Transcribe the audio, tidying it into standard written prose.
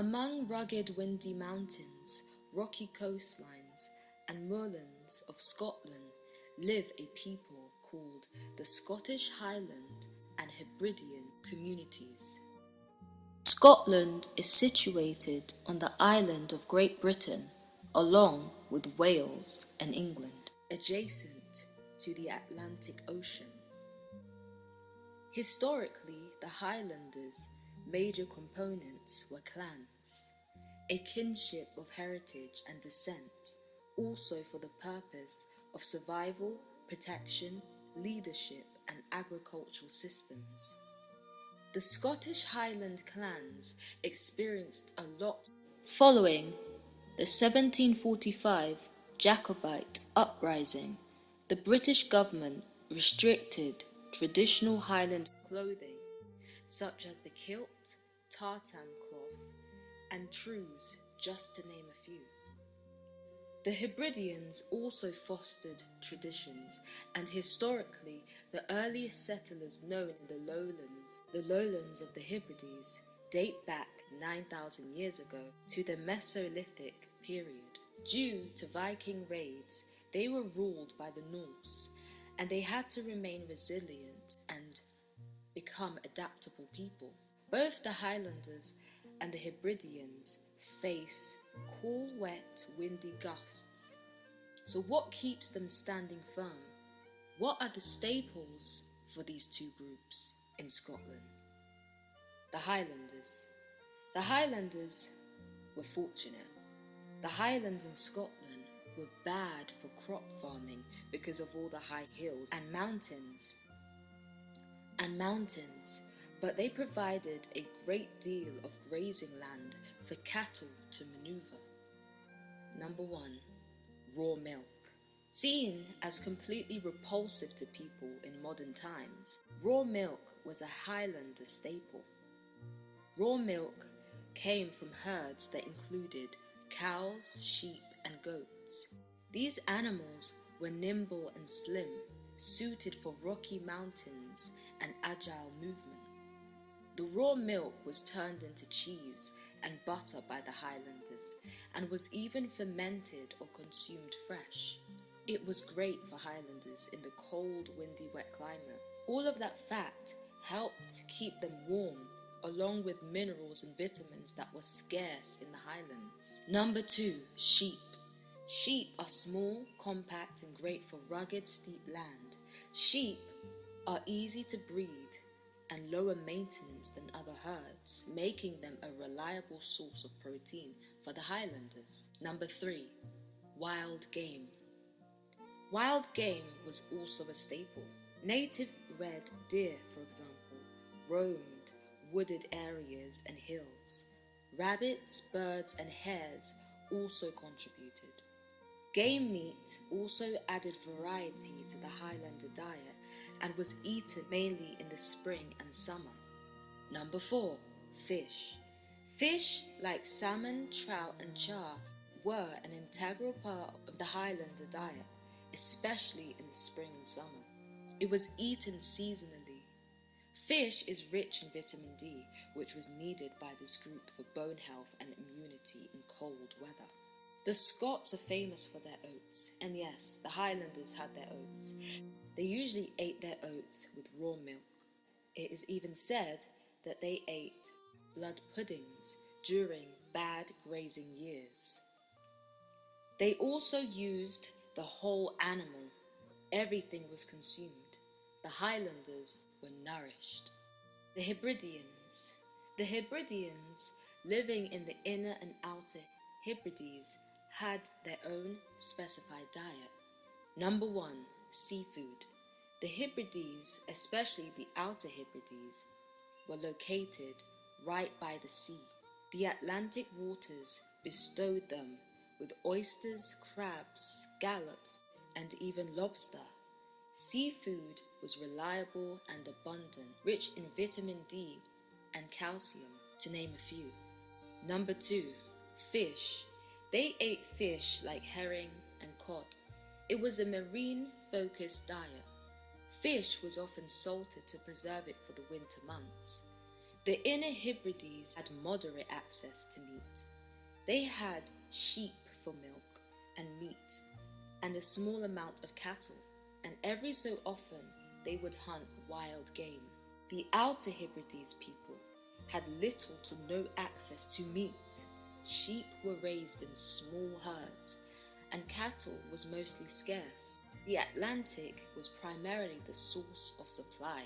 Among rugged windy mountains, rocky coastlines and moorlands of Scotland live a people called the Scottish Highland and Hebridean communities. Scotland is situated on the island of Great Britain, along with Wales and England, adjacent to the Atlantic Ocean. Historically, the Highlanders' major components were clans, a kinship of heritage and descent, also for the purpose of survival, protection, leadership, and agricultural systems. The Scottish Highland clans experienced a lot following the 1745 Jacobite uprising. The British government restricted traditional Highland clothing, such as the kilt, tartan cloth, and trews, just to name a few. The Hebrideans also fostered traditions, and historically, the earliest settlers known in the lowlands of the Hebrides, date back 9,000 years ago to the Mesolithic period. Due to Viking raids, they were ruled by the Norse, and they had to remain resilient and become adaptable people. Both the Highlanders and the Hebrideans face cool, wet, windy gusts. So what keeps them standing firm? What are the staples for these two groups in Scotland? The Highlanders. The Highlanders were fortunate. The Highlands in Scotland were bad for crop farming because of all the high hills and mountains, but they provided a great deal of grazing land for cattle to maneuver. Number 1, raw milk. Seen as completely repulsive to people in modern times, raw milk was a Highlander staple. Raw milk came from herds that included cows, sheep, and goats. These animals were nimble and slim, suited for rocky mountains and agile movement. The raw milk was turned into cheese and butter by the Highlanders, and was even fermented or consumed fresh. It was great for Highlanders in the cold, windy, wet climate. All of that fat helped keep them warm, along with minerals and vitamins that were scarce in the Highlands. Number 2, sheep. Sheep are small, compact, and great for rugged, steep land. Sheep are easy to breed and lower maintenance than other herds, making them a reliable source of protein for the Highlanders. Number 3, wild game. Wild game was also a staple. Native red deer, for example, roamed wooded areas and hills. Rabbits, birds, and hares also contributed. Game meat also added variety to the Highlander diet and was eaten mainly in the spring and summer. Number 4, fish. Fish like salmon, trout, and char were an integral part of the Highlander diet, especially in the spring and summer. It was eaten seasonally. Fish is rich in vitamin D, which was needed by this group for bone health and immunity in cold weather. The Scots are famous for their oats, and yes, the Highlanders had their oats. They usually ate their oats with raw milk. It is even said that they ate blood puddings during bad grazing years. They also used the whole animal. Everything was consumed. The Highlanders were nourished. The Hebrideans. The Hebrideans, living in the inner and outer Hebrides, had their own specified diet. Number 1, seafood. The Hebrides, especially the outer Hebrides, were located right by the sea. The Atlantic waters bestowed them with oysters, crabs, scallops, and even lobster. Seafood was reliable and abundant, rich in vitamin D and calcium, to name a few. Number 2, fish. They ate fish like herring and cod. It was a marine-focused diet. Fish was often salted to preserve it for the winter months. The The Inner Hebrides had moderate access to meat. They had sheep for milk and meat, and a small amount of cattle, and every so often they would hunt wild game. The Outer Hebrides people had little to no access to meat. Sheep were raised in small herds, and cattle was mostly scarce. The Atlantic was primarily the source of supply.